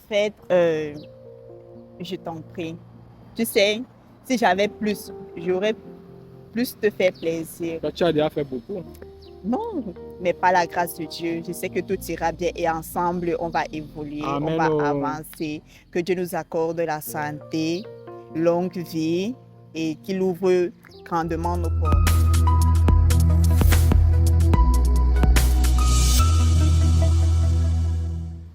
fait, je t'en prie. Tu sais, si j'avais plus, j'aurais plus te faire plaisir. Toi, tu as déjà fait beaucoup. Non, mais par la grâce de Dieu, je sais que tout ira bien et ensemble, on va évoluer, on Amen. va Oh. avancer. Que Dieu nous accorde la santé, longue vie et qu'il ouvre grandement nos portes.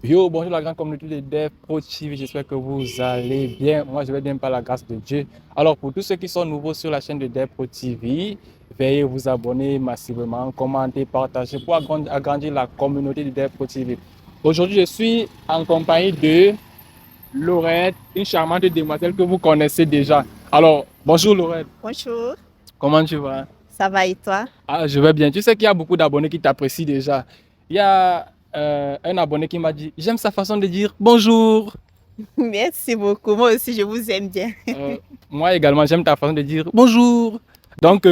Yo, bonjour la grande communauté de Dev Pro TV, j'espère que vous allez bien. Moi, je vais bien par la grâce de Dieu. Alors, pour tous ceux qui sont nouveaux sur la chaîne de Dev Pro TV, veuillez vous abonner massivement, commenter, partager pour agrandir la communauté de Dev Pro TV. Aujourd'hui, je suis en compagnie de Laurette, une charmante demoiselle que vous connaissez déjà. Alors, bonjour Laurette, Bonjour, comment tu vas? ça va et toi? Ah, je vais bien. Tu sais qu'il y a beaucoup d'abonnés qui t'apprécient déjà. Il y a un abonné qui m'a dit, j'aime sa façon de dire bonjour. Merci beaucoup. Moi aussi, je vous aime bien. Moi également, j'aime ta façon de dire bonjour. Donc,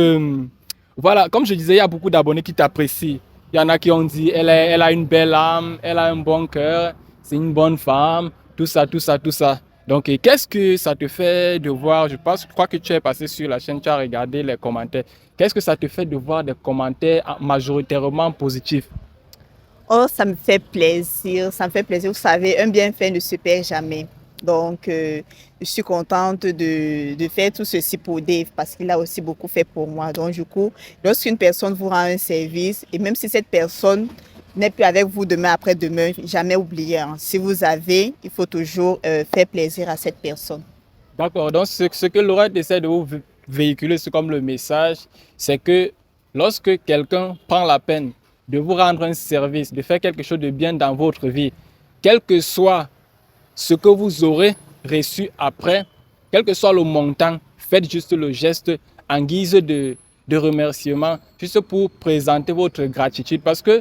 voilà, comme je disais, il y a beaucoup d'abonnés qui t'apprécient. Il y en a qui ont dit, elle a une belle âme, elle a un bon cœur, c'est une bonne femme, tout ça, tout ça, tout ça. Donc, et qu'est-ce que ça te fait de voir, je crois que tu es passé sur la chaîne, tu as regardé les commentaires. Qu'est-ce que ça te fait de voir des commentaires majoritairement positifs? Oh, ça me fait plaisir, ça me fait plaisir. Vous savez, un bienfait ne se perd jamais. Donc, je suis contente de faire tout ceci pour Dave parce qu'il a aussi beaucoup fait pour moi. Donc, du coup, lorsqu'une personne vous rend un service, et même si cette personne n'est plus avec vous demain, après-demain, jamais oublier, hein. Si vous avez, il faut toujours faire plaisir à cette personne. D'accord, donc ce que Laurette essaie de vous véhiculer, c'est comme le message, c'est que lorsque quelqu'un prend la peine de vous rendre un service, de faire quelque chose de bien dans votre vie, quel que soit ce que vous aurez reçu après, quel que soit le montant, faites juste le geste en guise de remerciement, juste pour présenter votre gratitude. Parce que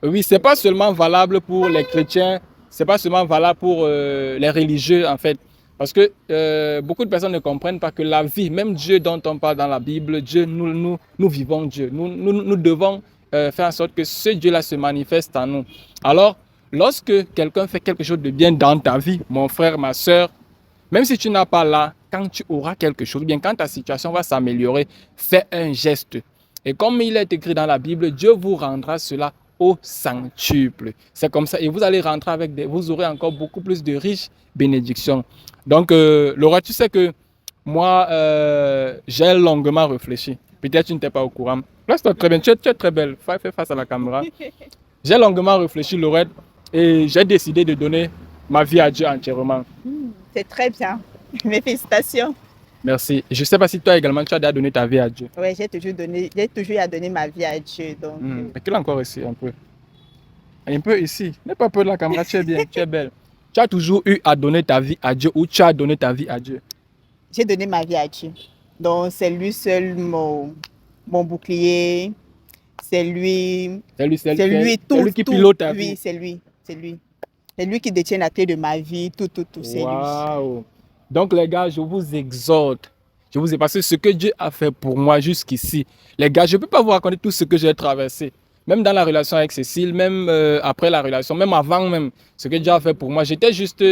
oui, c'est pas seulement valable pour les chrétiens, c'est pas seulement valable pour les religieux en fait. Parce que beaucoup de personnes ne comprennent pas que la vie, même Dieu dont on parle dans la Bible, Dieu, nous vivons Dieu. Nous devons faire en sorte que ce Dieu-là se manifeste en nous. Alors, lorsque quelqu'un fait quelque chose de bien dans ta vie, mon frère, ma soeur, même si tu n'as pas là, quand tu auras quelque chose, bien quand ta situation va s'améliorer, fais un geste. Et comme il est écrit dans la Bible, Dieu vous rendra cela au centuple. C'est comme ça. Et vous allez rentrer avec vous aurez encore beaucoup plus de riches bénédictions. Donc, Laura, tu sais que moi, j'ai longuement réfléchi. Peut-être tu n'étais pas au courant. Reste très bien. Tu es très belle. Fais face à la caméra. J'ai longuement réfléchi, Laurette, et j'ai décidé de donner ma vie à Dieu entièrement. C'est très bien. Mes félicitations. Merci. Je ne sais pas si toi également, tu as déjà donné ta vie à Dieu. Oui, j'ai toujours eu à donner ma vie à Dieu. Donc, Mais qu'il a encore ici, un peu. Un peu ici. N'aie pas peur de la caméra, tu es bien, tu es belle. Tu as toujours eu à donner ta vie à Dieu ou tu as donné ta vie à Dieu? j'ai donné ma vie à Dieu. Donc, c'est lui seul mon bouclier. C'est lui. C'est lui, C'est lui tout. C'est lui qui pilote ta vie. Oui, c'est lui. C'est lui. C'est lui qui détient la clé de ma vie. Tout, c'est lui. Waouh. Donc, les gars, je vous exhorte. Je vous ai passé ce que Dieu a fait pour moi jusqu'ici. Les gars, je ne peux pas vous raconter tout ce que j'ai traversé. Même dans la relation avec Cécile, même après la relation, même avant même, ce que Dieu a fait pour moi, j'étais juste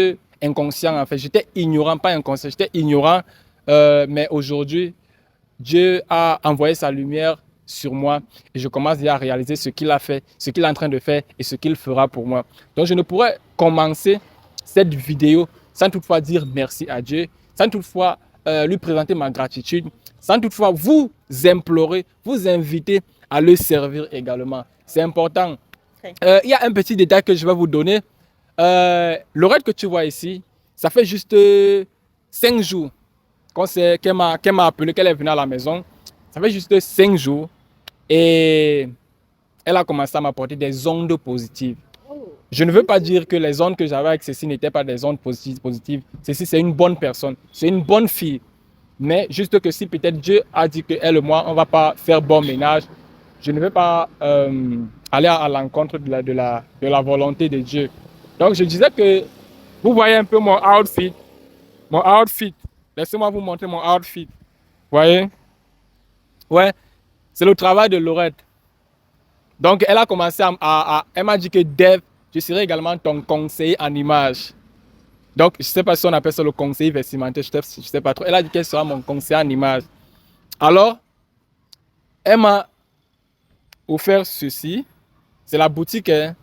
inconscient en fait. J'étais ignorant, pas inconscient, j'étais ignorant. Mais aujourd'hui, Dieu a envoyé sa lumière sur moi et je commence déjà à réaliser ce qu'il a fait, ce qu'il est en train de faire et ce qu'il fera pour moi. Donc, je ne pourrais commencer cette vidéo sans toutefois dire merci à Dieu, sans toutefois lui présenter ma gratitude, sans toutefois vous implorer, vous inviter à le servir également. C'est important. Il y a un petit détail que je vais vous donner. L'oreille que tu vois ici, ça fait juste 5 jours qu'elle m'a appelé, qu'elle est venue à la maison. Ça fait juste 5 jours et elle a commencé à m'apporter des ondes positives. Je ne veux pas dire que les ondes que j'avais avec Cécile n'étaient pas des ondes positives. Cécile, c'est une bonne personne, c'est une bonne fille. Mais juste que si peut-être Dieu a dit qu'elle et moi, on ne va pas faire bon ménage, je ne vais pas aller à l'encontre de la volonté de Dieu. Donc je disais que vous voyez un peu mon outfit. Mon outfit. Laissez-moi vous montrer mon outfit. Vous voyez? Ouais, c'est le travail de Laurette. Donc elle a commencé elle m'a dit que Dave, je serai également ton conseiller en image. Donc, je ne sais pas si on appelle ça le conseiller vestimentaire, je ne sais pas trop. Elle a dit qu'elle sera mon conseiller en image. Alors, elle m'a offert ceci. C'est la boutique, hein.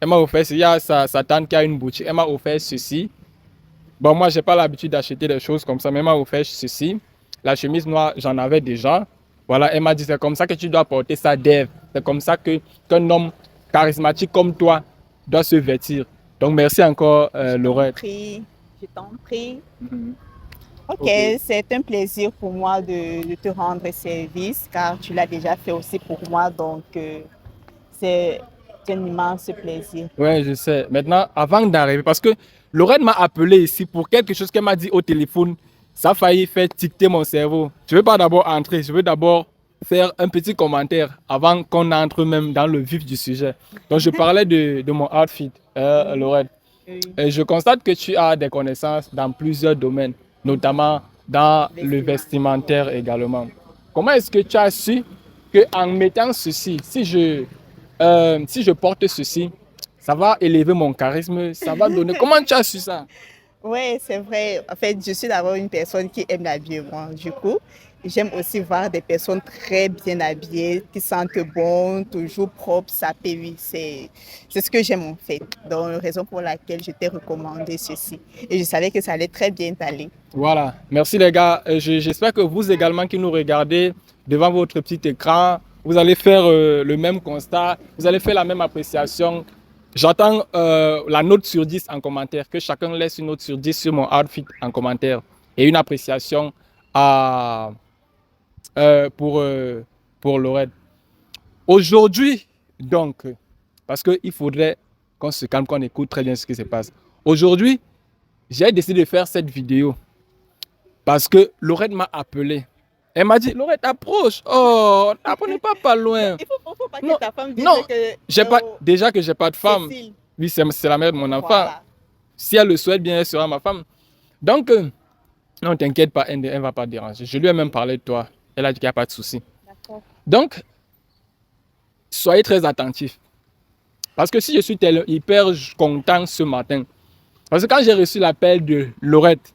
Elle m'a offert ceci. Il y a sa tante qui a une boutique. Elle m'a offert ceci. Bon, moi, je n'ai pas l'habitude d'acheter des choses comme ça, mais elle m'a offert ceci. La chemise noire, j'en avais déjà. Voilà, elle m'a dit, c'est comme ça que tu dois porter ça, Dave. C'est comme ça qu'un homme charismatique comme toi doit se vêtir. Donc, merci encore, Laurette. Je t'en prie. Ok, Ok. c'est un plaisir pour moi de te rendre service car tu l'as déjà fait aussi pour moi. Donc, c'est un immense plaisir. Ouais, je sais. Maintenant, avant d'arriver, parce que Lorraine m'a appelé ici pour quelque chose qu'elle m'a dit au téléphone. Ça a failli faire ticter mon cerveau. Je ne veux pas d'abord entrer, je veux d'abord faire un petit commentaire avant qu'on entre même dans le vif du sujet. Donc, je parlais de mon outfit, Oui, Lorraine. oui. Et je constate que tu as des connaissances dans plusieurs domaines, notamment dans le vestimentaire également. Comment est-ce que tu as su que en mettant ceci, si je porte ceci, ça va élever mon charisme, ça va donner. Comment tu as su ça? Oui, c'est vrai. En fait, je suis d'abord une personne qui aime l'habillement. Du coup, j'aime aussi voir des personnes très bien habillées, qui sentent bon, toujours propres, sapées. Oui, c'est ce que j'aime en fait. Donc, raison pour laquelle je t'ai recommandé ceci. Et je savais que ça allait très bien t'aller. Voilà. Merci les gars. J'espère que vous également qui nous regardez devant votre petit écran, vous allez faire le même constat, vous allez faire la même appréciation. J'attends la note sur 10 en commentaire, que chacun laisse une note sur 10 sur mon outfit en commentaire et une appréciation à, euh, pour, euh, pour Lorette. Aujourd'hui, donc, parce qu'il faudrait qu'on se calme, qu'on écoute très bien ce qui se passe. Aujourd'hui, j'ai décidé de faire cette vidéo parce que Lorette m'a appelé. Elle m'a dit, Lorette, approche. Oh, n'est pas loin. Il faut pas Non, que ta femme dise non, que j'ai pas, déjà que j'ai pas de femme. Cécile. Oui, c'est la mère de mon enfant. Voilà. Si elle le souhaite bien, elle sera ma femme. Donc, non, t'inquiète pas, elle ne va pas déranger. Je lui ai même parlé de toi. Elle a dit qu'il n'y a pas de souci. D'accord. Donc, soyez très attentifs. Parce que si je suis hyper content ce matin, parce que quand j'ai reçu l'appel de Laurette,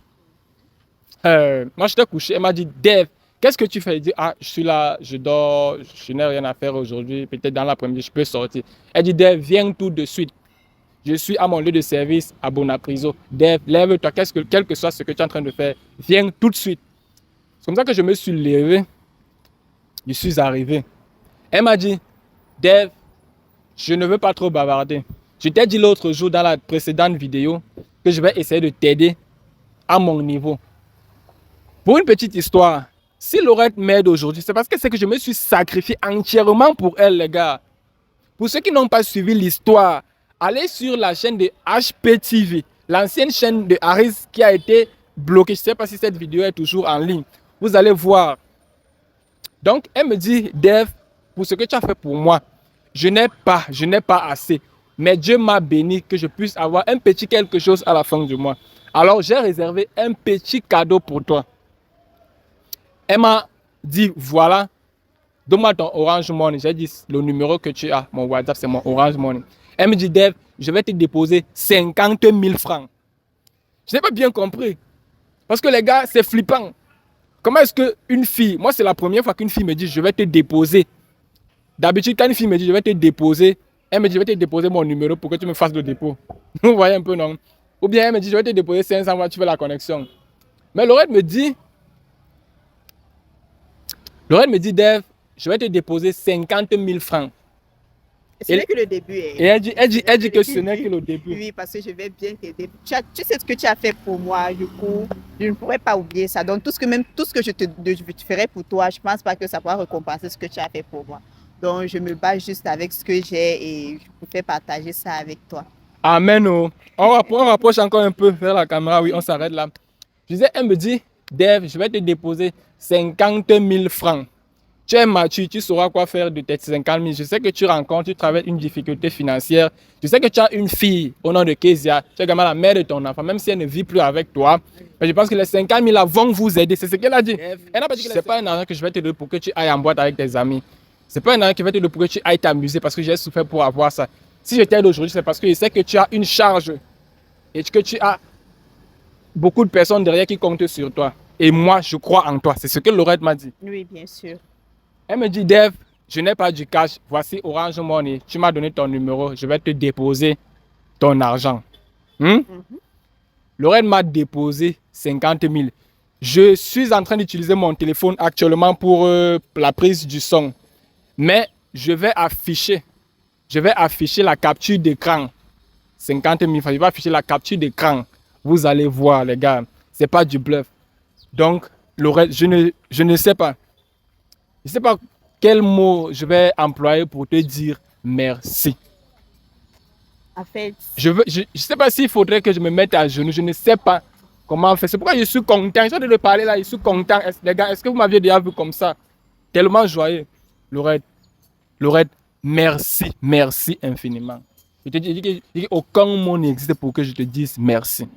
moi j'étais couché, elle m'a dit, Dave, qu'est-ce que tu fais? Elle dit, ah, je suis là, je dors, je n'ai rien à faire aujourd'hui, peut-être dans l'après-midi, je peux sortir. Elle dit, Dave, viens tout de suite. Je suis à mon lieu de service à Bonapriso. Dave, lève-toi, quel que soit ce que tu es en train de faire, viens tout de suite. C'est comme ça que je me suis levé, je suis arrivé. Elle m'a dit, Dave, je ne veux pas trop bavarder. Je t'ai dit l'autre jour dans la précédente vidéo que je vais essayer de t'aider à mon niveau. Pour une petite histoire, si Laurette m'aide aujourd'hui, c'est parce que c'est que je me suis sacrifié entièrement pour elle, les gars. Pour ceux qui n'ont pas suivi l'histoire, allez sur la chaîne de HPTV, l'ancienne chaîne de Harris qui a été bloquée. Je ne sais pas si cette vidéo est toujours en ligne. Vous allez voir. Donc, elle me dit, Dave, pour ce que tu as fait pour moi, je n'ai pas assez. Mais Dieu m'a béni que je puisse avoir un petit quelque chose à la fin du mois. Alors, j'ai réservé un petit cadeau pour toi. Elle m'a dit, voilà, donne-moi ton Orange Money. J'ai dit, le numéro que tu as, mon WhatsApp, c'est mon Orange Money. Elle me dit, Dave, je vais te déposer 50 000 francs. Je n'ai pas bien compris. Parce que les gars, c'est flippant. Comment est-ce qu'une fille, moi c'est la première fois qu'une fille me dit, je vais te déposer. D'habitude, quand une fille me dit, je vais te déposer, elle me dit, je vais te déposer mon numéro pour que tu me fasses le dépôt. Vous voyez un peu, non? Ou bien elle me dit, je vais te déposer 500 fois, tu fais la connexion. Mais Laurette me dit, Dave, je vais te déposer 50 000 francs. Ce n'est que le début. Et elle dit que ce n'est que le début. Oui, parce que je vais bien t'aider. Tu sais ce que tu as fait pour moi, du coup, je ne pourrais pas oublier ça. Donc, tout ce que je te ferai pour toi, je ne pense pas que ça pourra récompenser ce que tu as fait pour moi. Donc, je me bats juste avec ce que j'ai et je préfère partager ça avec toi. Amen. Oh. On rapproche encore un peu vers la caméra. Oui, on s'arrête là. Je disais, elle me dit, Dave, je vais te déposer 50 000 francs. Tu es mature, tu sauras quoi faire de tes 50 000. Je sais que tu rencontres, tu traverses une difficulté financière. Je sais que tu as une fille au nom de Kezia. Tu es également la mère de ton enfant, même si elle ne vit plus avec toi. Mais je pense que les 50 000 là vont vous aider. C'est ce qu'elle a dit. Elle n'a pas dit que c'est pas un argent que je vais te donner pour que tu ailles en boîte avec tes amis. C'est pas un argent que je vais te donner pour que tu ailles t'amuser parce que j'ai souffert pour avoir ça. Si je t'aide aujourd'hui, c'est parce que je sais que tu as une charge et que tu as beaucoup de personnes derrière qui comptent sur toi. Et moi, je crois en toi. C'est ce que Laurette m'a dit. Oui, bien sûr. Elle me dit, Dave, je n'ai pas du cash. Voici Orange Money. Tu m'as donné ton numéro. Je vais te déposer ton argent. Laurette m'a déposé 50 000. Je suis en train d'utiliser mon téléphone actuellement pour la prise du son. Mais je vais afficher la capture d'écran. 50 000 francs. Je vais afficher la capture d'écran. Vous allez voir, les gars. Ce n'est pas du bluff. Donc, Laurette, je ne sais pas. Je ne sais pas quel mot je vais employer pour te dire merci. En fait, Je ne sais pas s'il faudrait que je me mette à genoux. Je ne sais pas comment faire. C'est pourquoi je suis content. Je viens de parler là, je suis content. Les gars, est-ce que vous m'aviez déjà vu comme ça? Tellement joyeux. Laurette, merci. Merci infiniment. Je te dis qu'aucun mot n'existe pour que je te dise merci.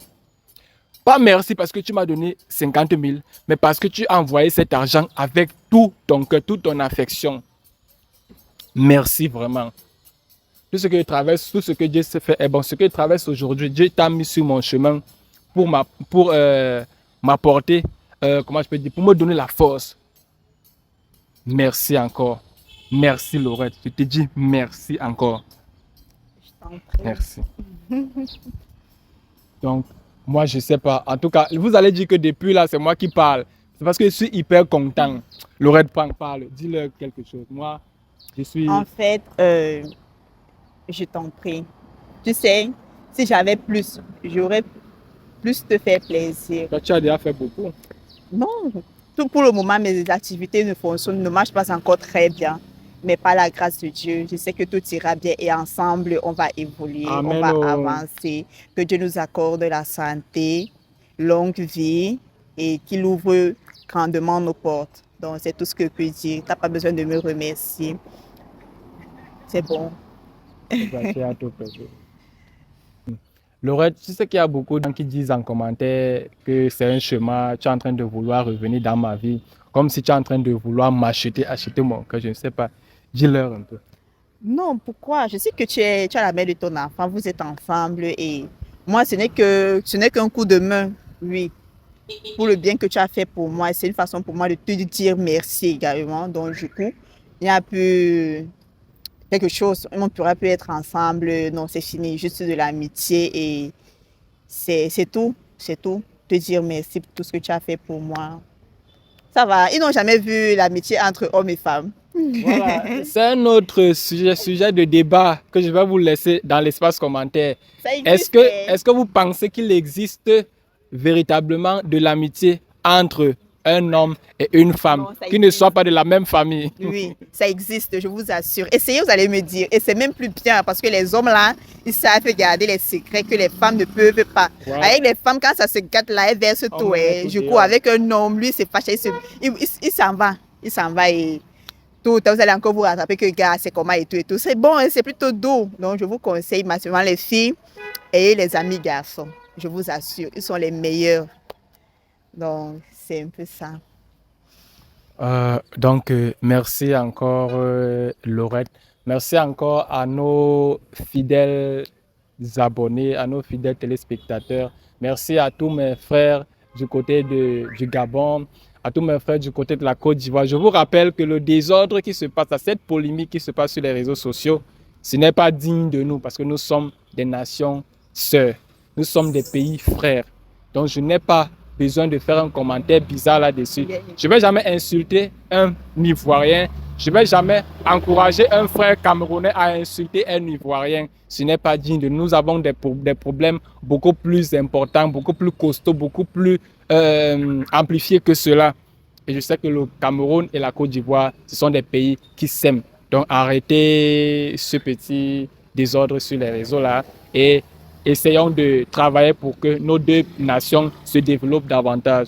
Pas merci parce que tu m'as donné 50 000, mais parce que tu as envoyé cet argent avec tout ton cœur, toute ton affection. Merci vraiment. Tout ce que je traverse, tout ce que Dieu s'est fait est bon. Ce que je traverse aujourd'hui, Dieu t'a mis sur mon chemin pour m'apporter, comment je peux dire, pour me donner la force. Merci encore. Merci Laurette. Je te dis merci encore. je t'en prie. Merci. Donc, moi, je ne sais pas. En tout cas, vous allez dire que depuis là, c'est moi qui parle. C'est parce que je suis hyper content. Laurette, parle. Dis-leur quelque chose. Moi, je suis... En fait, je t'en prie. Tu sais, si j'avais plus, j'aurais plus te faire plaisir. Toi, tu as déjà fait beaucoup. Non, tout pour le moment, mes activités ne marchent pas encore très bien. Mais par la grâce de Dieu, je sais que tout ira bien et ensemble, on va évoluer, Amen. on va avancer. Que Dieu nous accorde la santé, longue vie et qu'il ouvre grandement nos portes. Donc, c'est tout ce que je peux dire. Tu n'as pas besoin de me remercier. C'est bon. C'est à tout plaisir. Laurette, tu sais qu'il y a beaucoup de gens qui disent en commentaire que c'est un chemin, tu es en train de vouloir revenir dans ma vie, comme si tu es en train de vouloir acheter mon cœur, je ne sais pas. Dis-leur un peu. Non, pourquoi? Je sais que tu as la mère de ton enfant, vous êtes ensemble et moi, ce n'est qu'un coup de main, oui, pour le bien que tu as fait pour moi. C'est une façon pour moi de te dire merci également. Donc, du coup, il n'y a plus quelque chose, on pourra plus être ensemble. Non, c'est fini, juste de l'amitié et c'est tout, c'est tout. Te dire merci pour tout ce que tu as fait pour moi. Ça va, ils n'ont jamais vu l'amitié entre hommes et femmes. Voilà, c'est un autre sujet de débat que je vais vous laisser dans l'espace commentaire. Ça existe, Est-ce que vous pensez qu'il existe véritablement de l'amitié entre un homme et une femme Non, ça qui ne existe. soient pas de la même famille? Oui, ça existe, je vous assure. Essayez, vous allez me dire. Et c'est même plus bien parce que les hommes là, ils savent garder les secrets que les femmes ne peuvent pas. Ouais. Avec les femmes, quand ça se gâte là, elles versent tout. met tout Du coup, dehors. avec un homme, lui, c'est fâché. Il s'en va. Il s'en va et tout. Vous allez encore vous rattraper que gars, c'est comment et tout et tout. C'est bon, hein, c'est plutôt doux. Donc, je vous conseille massivement les filles et les amis garçons. Je vous assure, ils sont les meilleurs. Donc, c'est un peu ça. Donc, merci encore, Laurette. Merci encore à nos fidèles abonnés, à nos fidèles téléspectateurs. Merci à tous mes frères du côté du Gabon, à tous mes frères du côté de la Côte d'Ivoire. Je vous rappelle que le désordre qui se passe, cette polémique qui se passe sur les réseaux sociaux, ce n'est pas digne de nous parce que nous sommes des nations sœurs. Nous sommes des pays frères. Donc, je n'ai pas besoin de faire un commentaire bizarre là-dessus. Je ne vais jamais insulter un Ivoirien. Je ne vais jamais encourager un frère camerounais à insulter un Ivoirien. Ce n'est pas digne de nous. Nous avons des problèmes beaucoup plus importants, beaucoup plus costauds, beaucoup plus amplifiés que cela. Et je sais que le Cameroun et la Côte d'Ivoire, ce sont des pays qui s'aiment. Donc arrêtez ce petit désordre sur les réseaux là et essayons de travailler pour que nos deux nations se développent davantage.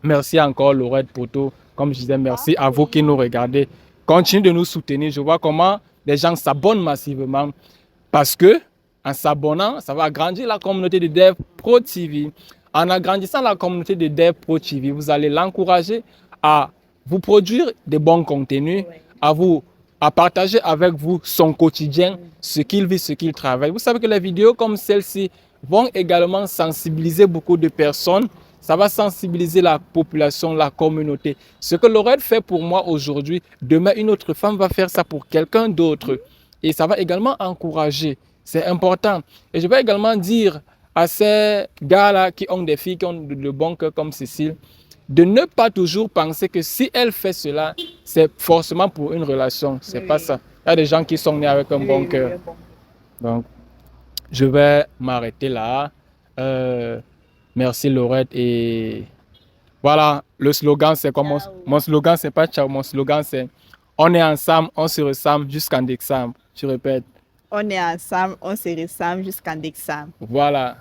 Merci encore Laurette pour tout. Comme je disais, merci à vous qui nous regardez. Continuez de nous soutenir. Je vois comment les gens s'abonnent massivement parce que en s'abonnant, ça va agrandir la communauté de Dev Pro TV. En agrandissant la communauté de Dev Pro TV, vous allez l'encourager à vous produire des bons contenus, à partager avec vous son quotidien, ce qu'il vit, ce qu'il travaille. Vous savez que les vidéos comme celle-ci vont également sensibiliser beaucoup de personnes. Ça va sensibiliser la population, la communauté. Ce que Laurette fait pour moi aujourd'hui, demain, une autre femme va faire ça pour quelqu'un d'autre. Et ça va également encourager. C'est important. Et je vais également dire à ces gars-là qui ont des filles qui ont de bon cœur comme Cécile, de ne pas toujours penser que si elle fait cela, c'est forcément pour une relation. C'est pas ça. Il y a des gens qui sont nés avec un bon cœur. Donc, je vais m'arrêter là. Merci Laurette. Et voilà, le slogan, c'est comme mon slogan, c'est pas ciao. Mon slogan, c'est on est ensemble, on se ressemble jusqu'en décembre. Tu répètes. On est ensemble, on se ressemble jusqu'en décembre. Voilà.